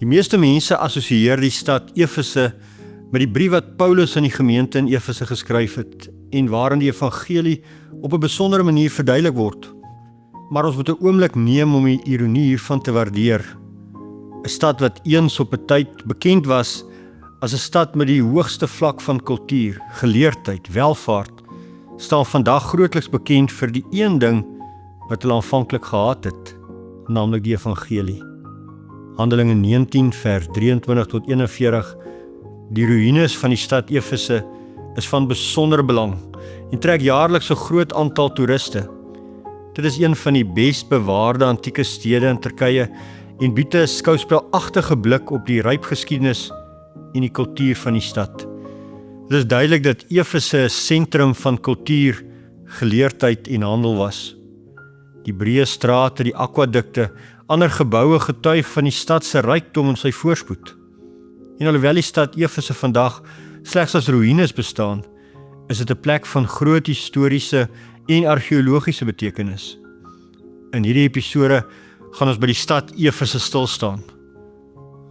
Die meeste mense assosieer die stad Efese met die brief wat Paulus aan die gemeente in Efese geskryf het en waarin die evangelie op 'n besondere manier verduidelik word. Maar ons moet 'n oomblik neem om die ironie hiervan te waardeer. 'n Stad wat eens op 'n tyd bekend was as 'n stad met die hoogste vlak van kultuur, geleerdheid, welvaart, staan vandag grootliks bekend vir die een ding wat hulle aanvanklik gehaat het, naamlik die evangelie. Handelinge 19 vers 23 tot 41. Die ruïnes van die stad Efese is van besondere belang en trek jaarliks 'n groot aantal toeriste. Dit is een van die best bewaarde antieke stede in Turkye en bied 'n skouspelagtige blik op die ryp geskiedenis en die kultuur van die stad. Dit is duidelik dat Efese 'n sentrum van kultuur, geleerdheid en handel was. Die breë strate, die akwadukte, ander geboue getuig van die stad se rykdom en sy voorspoed. En alhoewel die stad Efese vandag slegs as ruïnes bestaan, is dit 'n plek van groot historiese en argeologiese betekenis. In hierdie episode gaan ons by die stad Efese stil staan.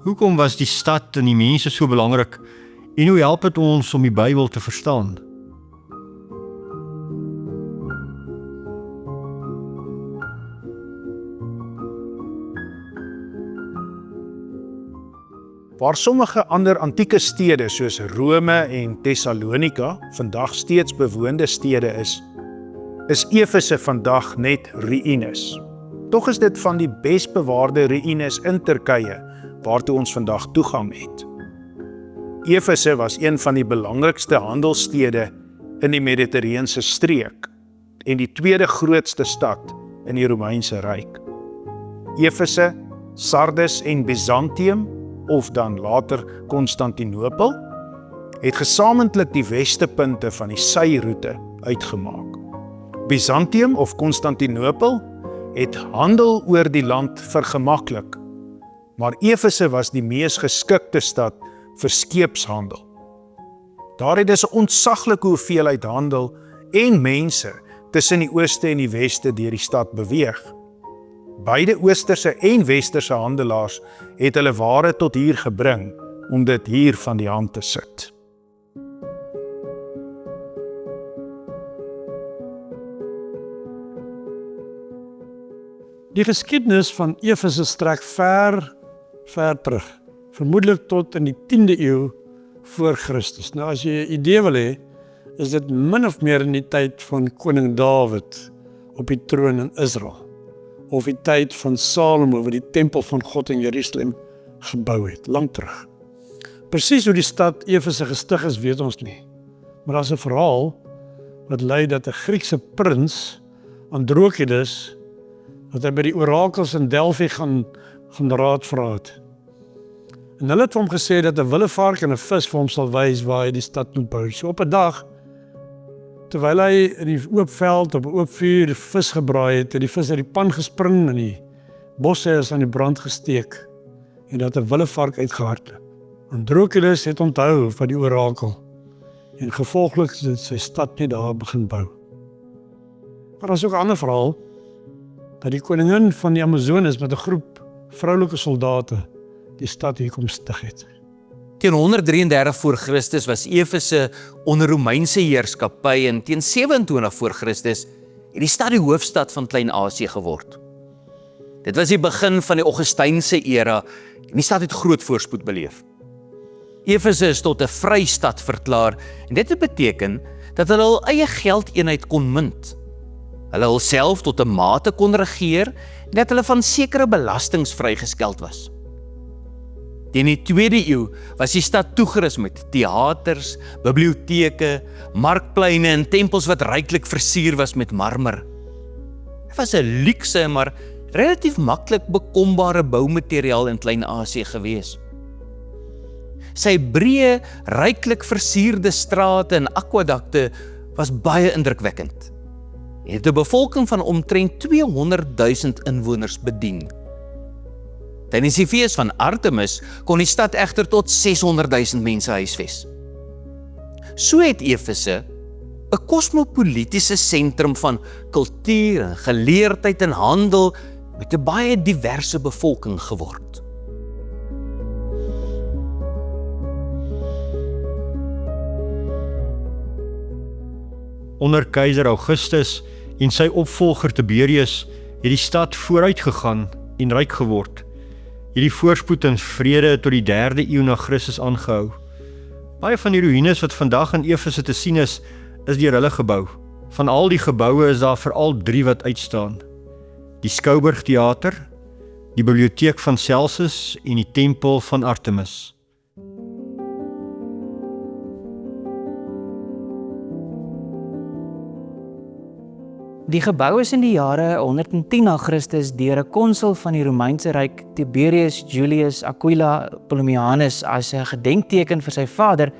Hoekom was die stad en die mense so belangrik en hoe help dit ons om die Bybel te verstaan? Waar sommige ander antieke stede soos Rome en Thessalonika vandag steeds bewoonde stede is Efese vandag net ruïnes. Tog is dit van die best bewaarde ruïnes in Turkye waartoe ons vandag toegang het. Efese was een van die belangrikste handelsstede in die Mediterrane streek en die tweede grootste stad in die Romeinse Ryk. Efese, Sardes en Byzantium, of dan later Konstantinopel, het gesamentlik die westepunte van die syroete uitgemaak. Byzantium of Konstantinopel het handel oor die land vergemaklik, maar Efese was die mees geskikte stad vir skeepshandel. Daar het dus 'n ontsaglike hoeveelheid handel en mense tussen die ooste en die weste deur die stad beweeg. Beide oosterse en westerse handelaars het hulle ware tot hier gebring om dit hier van die hand te sit. Die geskiedenis van Efese strek ver terug, vermoedelik tot in die 10de eeu voor Christus. Nou as jy 'n idee wil hê, is dit min of meer in die tyd van koning Dawid op die troon in Israel, of die tyd van Salomo wat die tempel van God in Jerusalem gebou het, lang terug. Presies hoe die stad Efese gestig is, weet ons nie. Maar daar is 'n verhaal wat lui dat 'n Griekse prins, Androkides, dat hy by die orakels in Delphi gaan raad vra het. En hulle het vir hom gesê dat 'n willevark en 'n vis vir hom sal wys waar hy die stad moet bou. So op 'n dag, terwyl hy in die oop veld op 'n oop vuur die vis gebraai het die vis uit die pan gespring en die bosse is aan die brand gesteek en dat 'n willevark uitgehardloop. Androkides het onthou van die orakel en gevolglik het sy stad net daar begin bou. Maar daar is ook 'n ander verhaal dat die koningin van die Amazones met 'n groep vroulike soldate die stad hier kom stig het. Teen 133 voor Christus was Efese onder Romeinse heerskappy en teen 27 voor Christus het die stad die hoofstad van Klein-Asië geword. Dit was die begin van die Augustynse era en die stad het groot voorspoed beleef. Efese is tot 'n vrystad verklaar en dit het beteken dat hulle hul eie geldeenheid kon munt. Hulle hulself tot 'n mate kon regeer en dat hulle van sekere belastings vrygeskeld was. Teen die 2de eeu was die stad toegerus met teaters, biblioteke, markpleine en tempels wat ryklik versier was met marmer. Dit was 'n luukse maar relatief maklik bekombare boumateriaal in Klein-Asië gewees. Sy breë, ryklik versierde strate en akwadukte was baie indrukwekkend. Hy het 'n bevolking van omtrent 200.000 inwoners bedien. Tydens die fees van Artemis kon die stad egter tot 600.000 mense huisves. So het Efese 'n kosmopolitiese sentrum van kultuur en geleerdheid en handel met 'n baie diverse bevolking geword. Onder keiser Augustus en sy opvolger Tiberius het die stad vooruit gegaan en ryk geword. Hierdie voorspoed en vrede tot die 3de eeu na Christus aangehou. Baie van die ruïnes wat vandag in Efese te sien is deur hulle gebou. Van al die geboue is daar veral 3 wat uitstaan. Die Skouburg Theater, die biblioteek van Celsus en die tempel van Artemis. Die gebou is in die jare 110 na Christus deur 'n konsul van die Romeinse Ryk, Tiberius Julius Aquila Ptolemeanus, as 'n gedenkteken vir sy vader,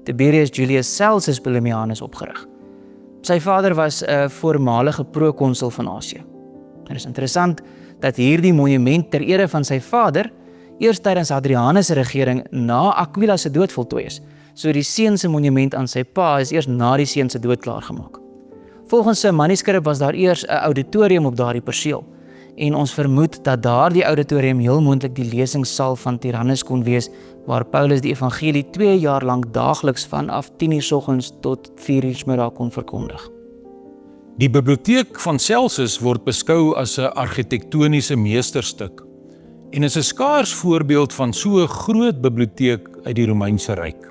Tiberius Julius Celsus Ptolemeanus, opgerig. Sy vader was 'n voormalige prokonsul van Asië. Het is interessant dat hierdie monument ter ere van sy vader eers tydens Hadrianus se regering na Aquila se dood voltooi is. So die seun se monument aan sy pa is eers na die seun se dood klaargemaak. Volgens 'n manuskrip was daar eers 'n auditorium op daardie perseel en ons vermoed dat daardie auditorium heel moontlik die lesingssaal van Tyrannus kon wees waar Paulus die evangelie 2 jaar lank daagliks vanaf 10:00 soggens tot 4:00 middag kon verkondig. Die biblioteek van Celsus word beskou as 'n argitektoniese meesterstuk en is 'n skaars voorbeeld van so 'n groot biblioteek uit die Romeinse Ryk.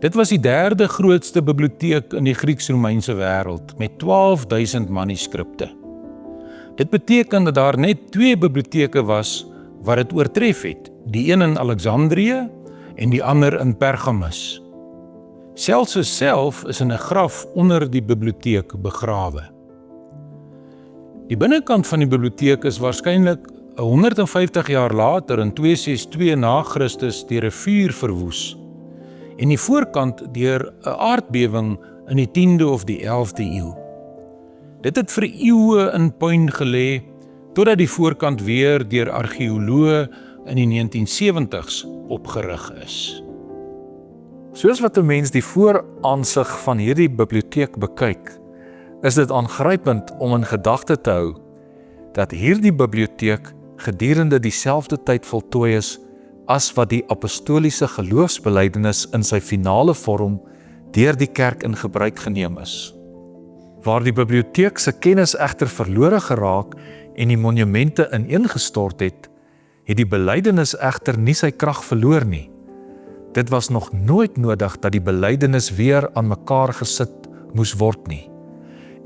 Dit was die 3de grootste biblioteek in die Grieks-Romeinse wêreld met 12.000 manuskripte. Dit beteken dat daar net 2 biblioteke was wat dit oortref het, die een in Alexandrië en die ander in Pergamus. Celsus self is in 'n graf onder die biblioteek begrawe. Die binnekant van die biblioteek is waarskynlik 150 jaar later in 262 na Christus deur 'n vuur verwoes en die voorkant deur 'n aardbewing in die 10de of die 11de eeu. Dit het vir eeue in puin gelê totdat die voorkant weer deur argeoloë in die 1970s opgerig is. Soos wat 'n mens die vooraansig van hierdie biblioteek bekyk, is dit aangrypend om in gedagte te hou dat hierdie biblioteek gedurende dieselfde tyd voltooi is as wat die apostoliese geloofsbelijdenis in sy finale vorm deur die kerk in gebruik geneem is. Waar die biblioteek se kennis egter verlore geraak en die monumente ineengestort het, het die belydenis egter nie sy krag verloor nie. Dit was nog nooit nodig dat die belydenis weer aan mekaar gesit moes word nie.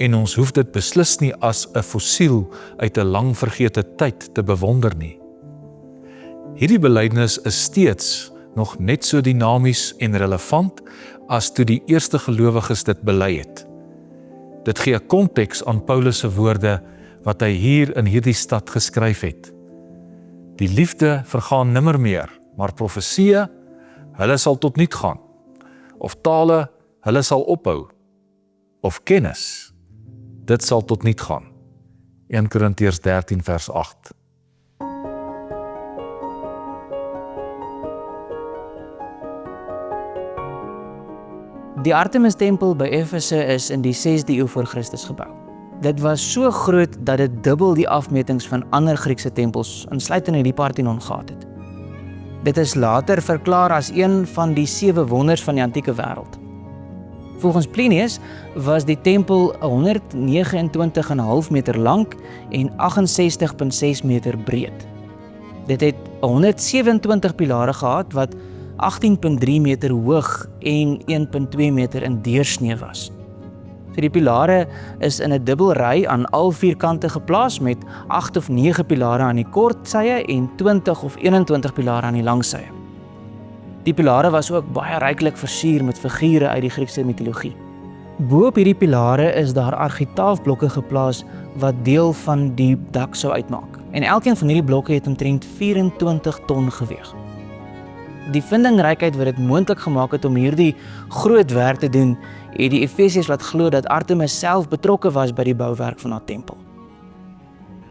En ons hoef dit beslis nie as 'n fossiel uit 'n lang vergete tyd te bewonder nie. Hierdie belydenis is steeds nog net so dinamies en relevant as toe die eerste gelowiges dit bely het. Dit gee 'n konteks aan Paulus se woorde wat hy hier in hierdie stad geskryf het. Die liefde vergaan nimmer meer, maar profeseë, hulle sal tot niet gaan. Of tale, hulle sal ophou. Of kennis, dit sal tot niet gaan. 1 Korintiërs 13 vers 8. Die Artemis-tempel by Efese is in die 6de eeu voor Christus gebou. Dit was so groot dat dit dubbel die afmetings van ander Griekse tempels, insluitend in die Parthenon, gehad het. Dit is later verklaar as een van die 7 wonders van die antieke wêreld. Volgens Plinius was die tempel 129,5 meter lank en 68,6 meter breed. Dit het 127 pilare gehad wat 18,3 meter hoog en 1,2 meter in deursnee was. So die pilare is in 'n dubbelry aan al 4 kante geplaas met 8 of 9 pilare aan die kort sye en 20 of 21 pilare aan die lang sye. Die pilare was ook baie ryklik versier met figure uit die Griekse mitologie. Bo op hierdie pilare is daar argitaafblokke geplaas wat deel van die dak sou uitmaak. En elkeen van hierdie blokke het omtrent 24 ton geweg. Die vindingrykheid wat dit moontlik gemaak het om hierdie groot werk te doen, het die Efesiërs laat glo dat Artemis self betrokke was by die bouwerk van haar tempel.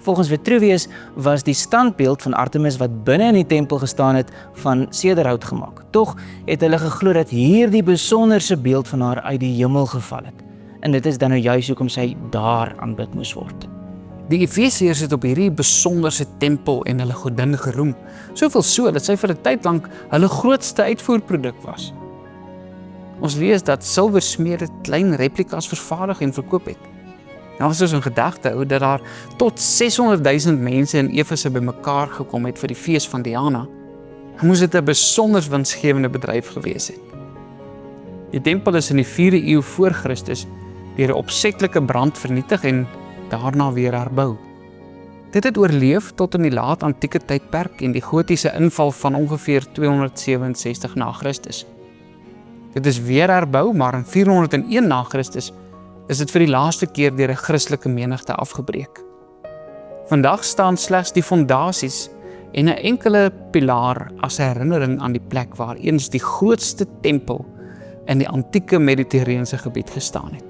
Volgens Vitruvius was die standbeeld van Artemis wat binne in die tempel gestaan het van sederhout gemaak. Tog het hulle geglo dat hierdie besonderse beeld van haar uit die hemel geval het. En dit is dan nou juis hoekom sy daar aanbid moes word. Die Efesiërs het op hierdie besonderse tempel en hulle godin geroem, soveel so dat sy vir 'n tyd lank hulle grootste uitvoerproduk was. Ons lees dat silversmede klein replikas vervaardig en verkoop het. Nou as ons in gedagte hou dat daar tot 600,000 mense in Efese bymekaar gekom het vir die fees van Diana, moes dit 'n besonder winsgewende bedryf gewees het. Die tempel is in die 4de eeu voor Christus deur 'n opsetlike brand vernietig en daarna weer herbou. Dit het oorleef tot in die laat antieke tydperk en die gotiese inval van ongeveer 267 na Christus. Dit is weer herbou, maar in 401 na Christus is dit vir die laaste keer deur 'n Christelike menigte afgebreek. Vandag staan slegs die fondasies en 'n enkele pilaar as 'n herinnering aan die plek waar eens die grootste tempel in die antieke Mediterrane gebied gestaan het.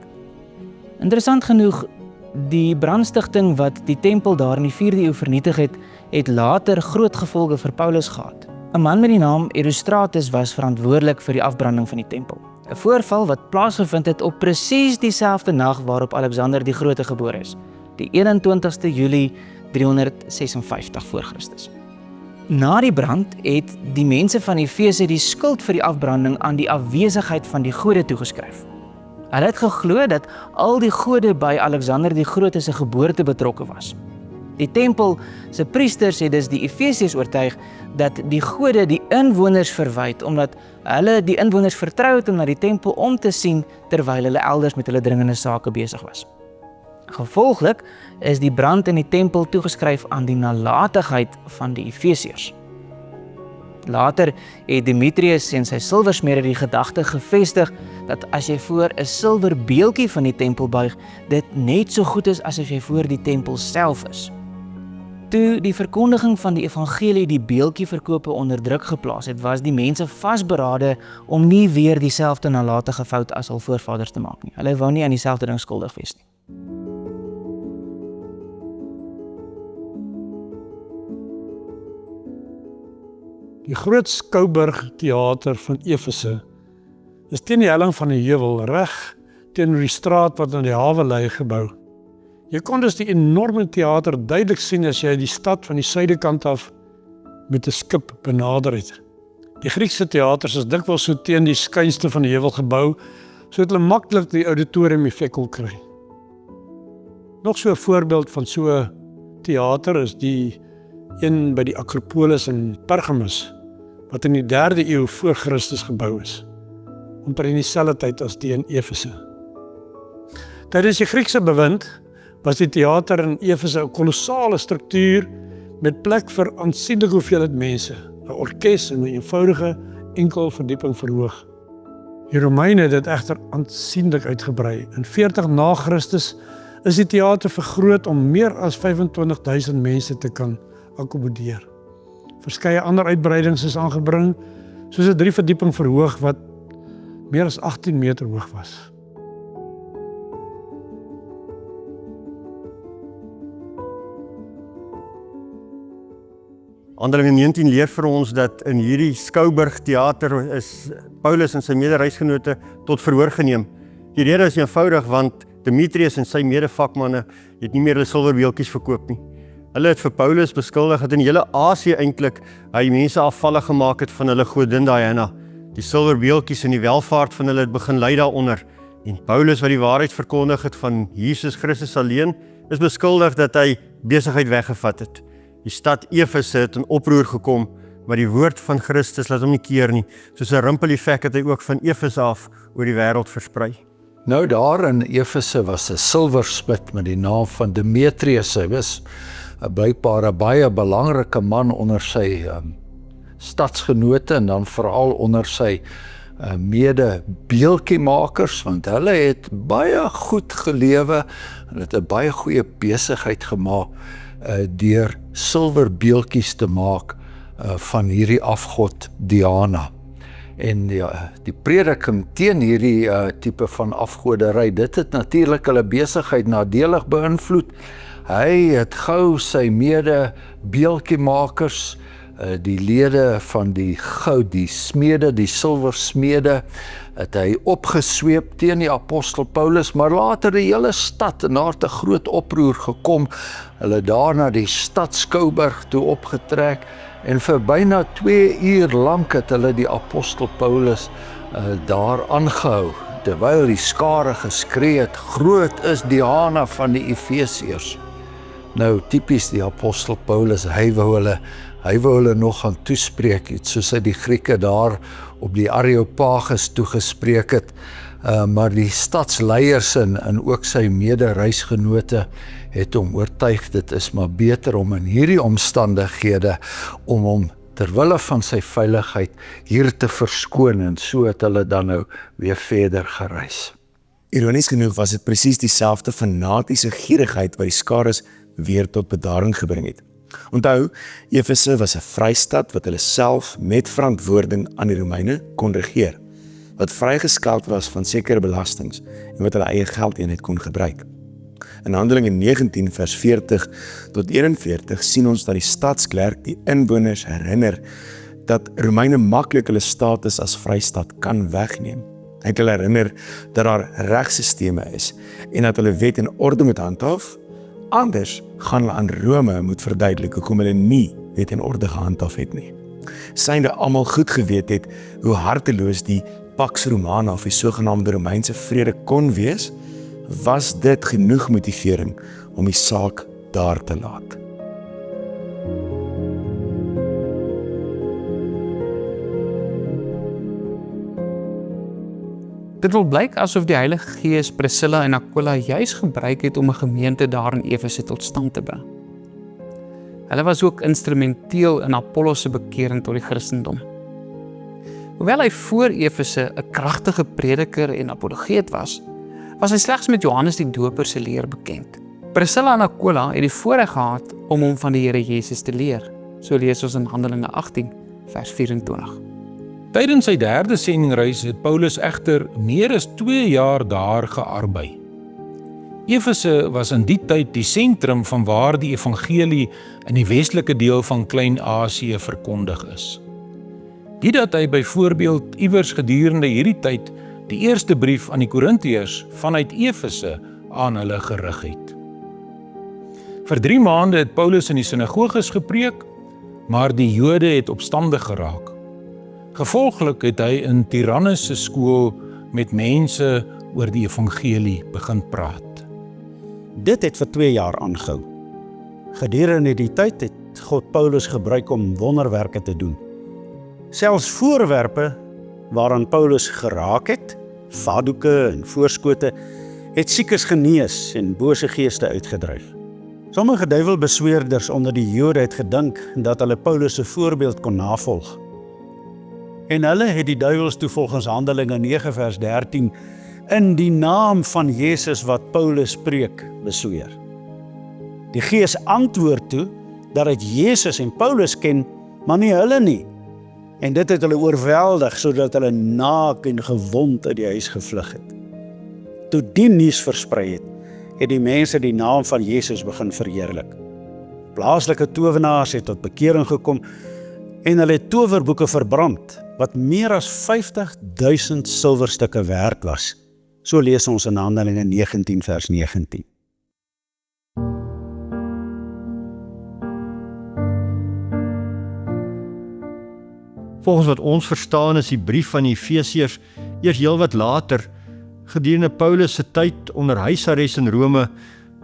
Interessant genoeg, die brandstigting wat die tempel daar in die 4de eeu vernietig het, het later groot gevolge vir Paulus gehad. 'n Man met die naam Erostratus was verantwoordelik vir die afbranding van die tempel. 'n Voorval wat plaasgevind het op presies dieselfde nag waarop Alexander die Grote gebore is, die 21ste Julie 356 voor Christus. Na die brand het die mense van Efese die skuld vir die afbranding aan die afwesigheid van die gode toegeskryf. Hulle het geglo dat al die gode by Alexander die Grote se geboorte betrokke was. Die tempel se priesters het dus die Efesiërs oortuig dat die gode die inwoners verwyd omdat hulle die inwoners vertrou het om na die tempel om te sien terwyl hulle elders met hulle dringende sake besig was. Gevolglik is die brand in die tempel toegeskryf aan die nalatigheid van die Efesiërs. Later het Demetrius en sy silversmede die gedagte gevestig dat as jy voor 'n silwer beeldjie van die tempel buig, dit net so goed is asof jy voor die tempel self is. Toe die verkondiging van die evangelie die beeldjieverkope onder druk geplaas het, was die mense vasberade om nie weer dieselfde nalatige fout as hul voorvaders te maak nie. Hulle wou nie aan dieselfde ding skuldig wees nie. Die groot Skouburg teater van Efese is teen die helling van die heuwel reg teenoor die straat wat aan die hawe lei gebou. Jy kon dus die enorme teater duidelik sien as jy die stad van die suidekant af met 'n skip benader het. Die Griekse teaters is dikwels so teen die skuinste van die heuwel gebou, sodat hulle maklik die auditorium effek kon kry. Nog so 'n voorbeeld van so 'n teater is die een by die Akropolis in Pergamus, wat in die 3de eeu voor Christus gebou is, omtrent in dieselfde tyd as die in Efese. Tydens die Griekse bewind was die teater in Efese 'n kolossale struktuur met plek vir aansienlike hoeveelheid mense, 'n orkes en 'n eenvoudige enkel verdieping verhoog. Die Romeine het dit egter aansienlik uitgebrei. In 40 na Christus is die teater vergroot om meer as 25,000 mense te kan akkommodeer. Verskeie ander uitbreidings is aangebring, soos 'n 3 verdieping verhoog wat meer as 18 meter hoog was. Handelinge 19 leer vir ons dat in hierdie Skouburg teater is Paulus en sy mede-reisgenote tot verhoor geneem. Die rede is eenvoudig want Demetrius en sy mede-vakmanne het nie meer hulle silwerbeeldjies verkoop nie. Hulle het vir Paulus beskuldig dat in hele Asië eintlik hy mense afvallig gemaak het van hulle godin Diana. Die silwerbeeldjies en die welvaart van hulle het begin lei daaronder. En Paulus wat die waarheid verkondig het van Jesus Christus alleen, is beskuldig dat hy besigheid weggevat het. Die stad Efese het in oproer gekom, maar die woord van Christus laat hom nie keer nie. Soos 'n rimpel-effek het hy ook van Efese af oor die wêreld versprei. Nou daar in Efese was 'n silversmid met die naam van Demetrius. Hy was blykbaar 'n baie belangrike man onder sy stadsgenote en dan veral onder sy mede-beeldjiemakers, want hulle het baie goed gelewe en het 'n baie goeie besigheid gemaak deur silwerbeeldjies te maak van hierdie afgod Diana. En die prediking teen hierdie tipe van afgoderry, dit het natuurlik hulle besigheid nadelig beïnvloed. Hy het gou sy mede-beeldjiemakers, die lede van die goud, die smede, die silversmede, het hy opgesweep teen die apostel Paulus, maar later die hele stad en daar het 'n groot oproer gekom. Hulle daar na die stad Skouburg toe opgetrek En vir byna 2 uur lank het hulle die apostel Paulus daar aangehou, terwyl die skare geskree het, groot is Diana van die Efesiërs. Nou, typies die apostel Paulus, hy wou hulle nog gaan toespreek, soos hy die Grieke daar op die Areopagus toegespreek het, maar die stadsleiers en ook sy mede-reisgenote het hom oortuig, dit is maar beter om in hierdie omstandighede, om hom terwille van sy veiligheid hier te verskoon, en so het hulle dan nou weer verder gereis. Ironies genoeg was dit presies dieselfde fanatiese gierigheid wat die skares weer tot bedaring gebring het. Onthou, Efese was 'n vrystad wat hulle self met verantwoording aan die Romeine kon regeer, wat vrygeskeld was van sekere belastings en wat hulle eie geldeenheid kon gebruik. In Handelinge 19 vers 40 tot 41 sien ons dat die stadsklerk die inwoners herinner dat Romeine maklik hulle status as vrystad kan wegneem. Hy het hulle herinner dat daar regstelsels is en dat hulle wet en orde moet handhaaf. Anders gaan hulle aan Rome moet verduidelik hoekom hulle nie wet en orde gehandhaaf het nie. Synde almal goed geweet het hoe harteloos die Pax Romana of die sogenaamde Romeinse vrede kon wees, was dit genoeg motivering om die saak daar te laat. Dit wil blyk asof die Heilige Gees Priscilla en Aquila juis gebruik het om 'n gemeente daar in Efese tot stand te bring. Hulle was ook instrumenteel in Apollos se bekering tot die Christendom. Hoewel hy voor Efese 'n kragtige prediker en apologeet was hy slegs met Johannes die Doper se leer bekend. Priscilla en Aquila het die voorreg gehad om hom van die Here Jesus te leer. So lees ons in Handelinge 18 vers 24. Tydens sy 3de sendingreis het Paulus egter meer as 2 jaar daar gearbei. Efese was in die tyd die sentrum van waar die evangelie in die westelike deel van Klein-Asië verkondig is. Die dat hy byvoorbeeld iewers gedurende hierdie tyd die eerste brief aan die Korintiërs vanuit Efese aan hulle gerig het. Vir 3 maande het Paulus in die sinagoges gepreek, maar die Jode het opstandig geraak. Gevolglik het hy in Tyrannus se skool met mense oor die evangelie begin praat. Dit het vir 2 jaar aangehou. Gedurende die tyd het God Paulus gebruik om wonderwerke te doen. Selfs voorwerpe waaraan Paulus geraak het, vadoeke en voorskote, het siekes genees en bose geeste uitgedryf. Sommige duiwelbesweerders onder die Jode het gedink dat hulle Paulus se voorbeeld kon navolg. En hulle het die duiwels toe volgens Handelinge 9 vers 13 in die naam van Jesus wat Paulus preek besweer. Die Gees antwoord toe dat dit Jesus en Paulus ken, maar nie hulle nie. En dit het hulle oorweldig sodat hulle naak en gewond uit die huis gevlug het. Toe die nuus versprei het die mense die naam van Jesus begin verheerlik. Plaaslike towenaars het tot bekering gekom en hulle het towerboeke verbrand wat meer as 50.000 silwerstukke werd was. So lees ons in Handelinge 19 vers 19. Volgens wat ons verstaan is die brief van die Efesiërs eers heel wat later, gedurende Paulus se tyd onder huisarrest in Rome,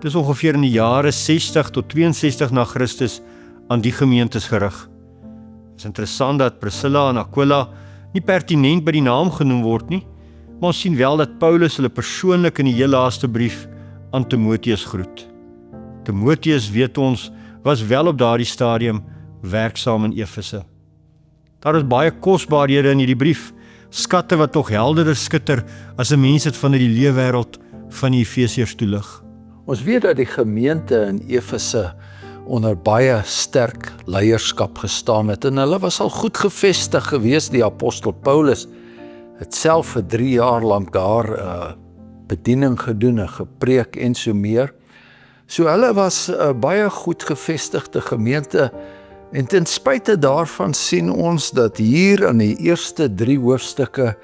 dis ongeveer in die jare 60 tot 62 na Christus, aan die gemeentes gerig. Het is interessant dat Priscilla en Aquila nie pertinent by die naam genoem word nie, maar ons sien wel dat Paulus hulle persoonlik in die heel laaste brief aan Timoteus groet. Timoteus, weet ons, was wel op daardie stadium werksaam in Efese. Daar is baie kosbaarhede in hierdie brief, skatte wat nog helderder skitter as 'n mens dit van die leefwêreld van die Efesiërs toelig. Ons weet dat die gemeente in Efese onder baie sterk leierskap gestaan het en hulle was al goed gevestig gewees. Die apostel Paulus het self vir 3 jaar lank daar bediening gedoen en gepreek en so meer. So hulle was 'n baie goed gevestigde gemeente. En ten spyte daarvan sien ons dat hier in die eerste 3 hoofstukke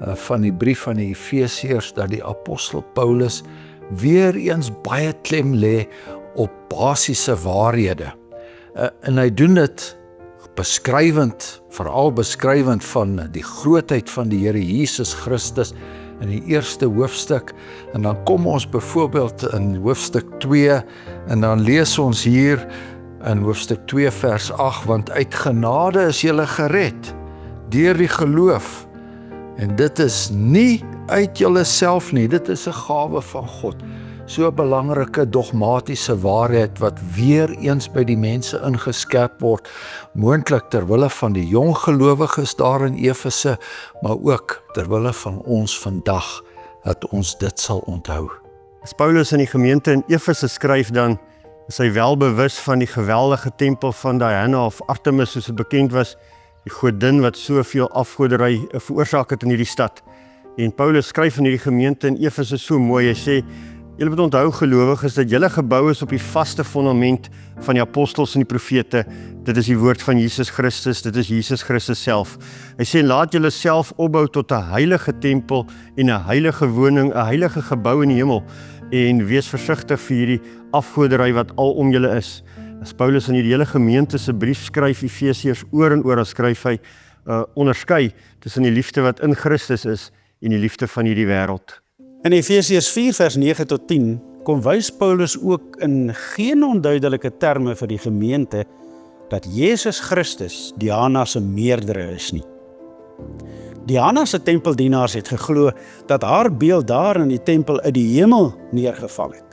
van die brief van die Efesiërs dat die apostel Paulus weer eens baie klem lê op basiese waarhede. En hy doen dit beskrywend, veral beskrywend van die grootheid van die Here Jesus Christus in die eerste hoofstuk, en dan kom ons byvoorbeeld in hoofstuk 2, en dan lees ons hier in hoofstuk 2 vers 8, want uit genade is julle gered, deur die geloof, en dit is nie uit julle self nie, dit is 'n gawe van God. So 'n belangrike dogmatiese waarheid wat weer eens by die mense ingeskerp word, moontlik ter wille van die jong gelowiges daar in Efese, maar ook ter wille van ons vandag, dat ons dit sal onthou. As Paulus in die gemeente in Efese skryf, dan is hy wel bewus van die geweldige tempel van Diana of Artemis, soos dit bekend was, die godin wat soveel afgoderry veroorsaak het in hierdie stad. En Paulus skryf in hierdie gemeente in Efese so mooi, hy sê, julle moet onthou gelowiges dat julle gebou is op die vaste fundament van die apostels en die profete. Dit is die woord van Jesus Christus, dit is Jesus Christus self. Hy sê, laat julle self opbou tot 'n heilige tempel en 'n heilige woning, 'n heilige gebou in die hemel, en wees versigtig vir hierdie afgoderry wat al om julle is. As Paulus in hierdie hele gemeente se brief skryf, Efesiërs oor en oor, skryf hy onderskei tussen die liefde wat in Christus is en die liefde van hierdie wêreld. In Efesiërs 4 vers 9 tot 10 kom wys Paulus ook in geen onduidelike terme vir die gemeente dat Jesus Christus Diana se meerdere is nie. Diana se tempeldienaars het geglo dat haar beeld daar in die tempel uit die hemel neergeval het.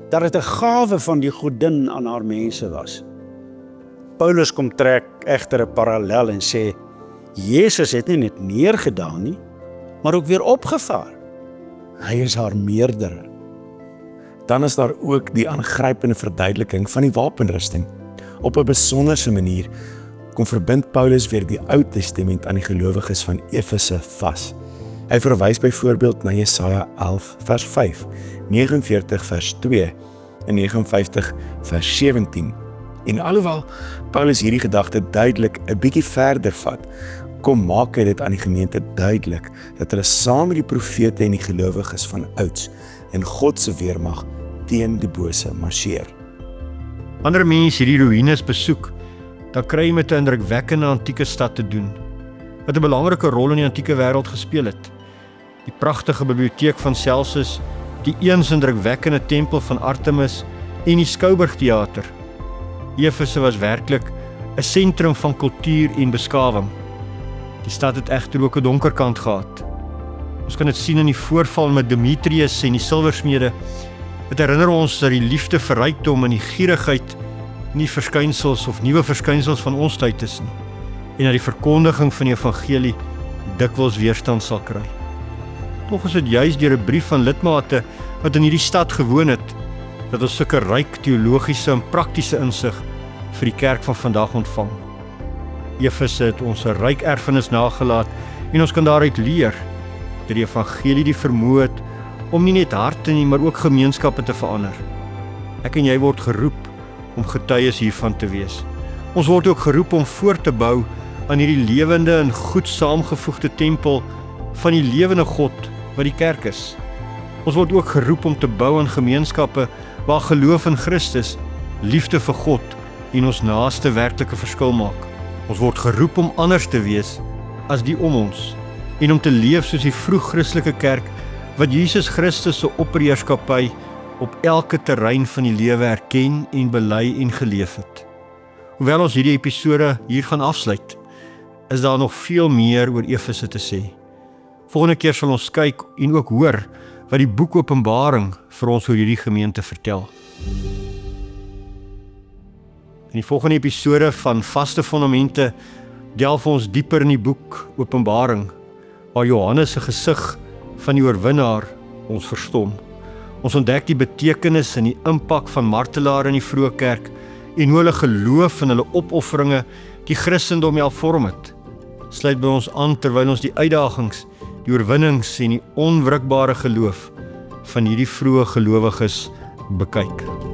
Dat dit 'n gawe van die godin aan haar mense was. Paulus kom trek egter 'n parallel en sê, Jesus het nie net neergedaan nie, maar ook weer opgevaar. Hy is haar meerdere. Dan is daar ook die aangrypende verduideliking van die wapenrusting. Op 'n besonderse manier kom verbind Paulus weer die Ou Testament aan die gelowiges van Efese vas. Hy verwys byvoorbeeld na Jesaja 11 vers 5, 49 vers 2 en 59 vers 17. En alhoewel Paulus hierdie gedagte duidelik 'n bietjie verder vat, kom maak hy dit aan die gemeente duidelik dat hulle saam met die profete en die gelowiges van ouds in God se weermag teen die bose marseer. Wanneer mense hierdie ruïnes besoek, dan kry jy met 'n indrukwekkende antieke stad te doen, wat 'n belangrike rol in die antieke wêreld gespeel het. Die pragtige biblioteek van Celsus, die eens indrukwekkende tempel van Artemis en die Skouburgteater. Efese was werklik 'n sentrum van kultuur en beskawing. Die stad het egter ook 'n donker kant gehad. Ons kan dit sien in die voorval met Demetrius en die silversmede. Dit herinner ons dat die liefde vir rykdom en die gierigheid nie verskynsels of nuwe verskynsels van ons tyd is nie, en dat die verkondiging van die evangelie dikwels weerstand sal kry. Tog is dit juis deur 'n brief van lidmate wat in hierdie stad gewoon het, dat ons sulke ryk teologiese en praktiese insig vir die kerk van vandag ontvang. Efese het ons 'n ryk erfenis nagelaat en ons kan daaruit leer dat die evangelie die vermoë het om nie net harte nie, maar ook gemeenskappe te verander. Ek en jy word geroep om getuies hiervan te wees. Ons word ook geroep om voort te bou aan hierdie lewende en goed saamgevoegde tempel van die lewende God wat die kerk is. Ons word ook geroep om te bou aan gemeenskappe waar geloof in Christus, liefde vir God en ons naaste werklike verskil maak. Ons word geroep om anders te wees as die om ons en om te leef soos die vroeg-Christelike kerk wat Jesus Christus se opperheerskappy op elke terrein van die lewe erken en bely en geleef het. Hoewel ons hierdie episode hier gaan afsluit, is daar nog veel meer oor Efese te sê. Volgende keer sal ons kyk en ook hoor wat die boek Openbaring vir ons oor hierdie gemeente vertel. In die volgende episode van Vaste Fundamente delf ons dieper in die boek Openbaring, waar Johannes se gesig van die oorwinnaar ons verstom. Ons ontdek die betekenis en die impak van martelaar in die vroeë kerk en hoe hulle geloof en hulle opofferinge die Christendom help vorm het. Sluit by ons aan terwyl ons die uitdagings, die oorwinnings en die onwrikbare geloof van hierdie vroeë gelowiges bekyk.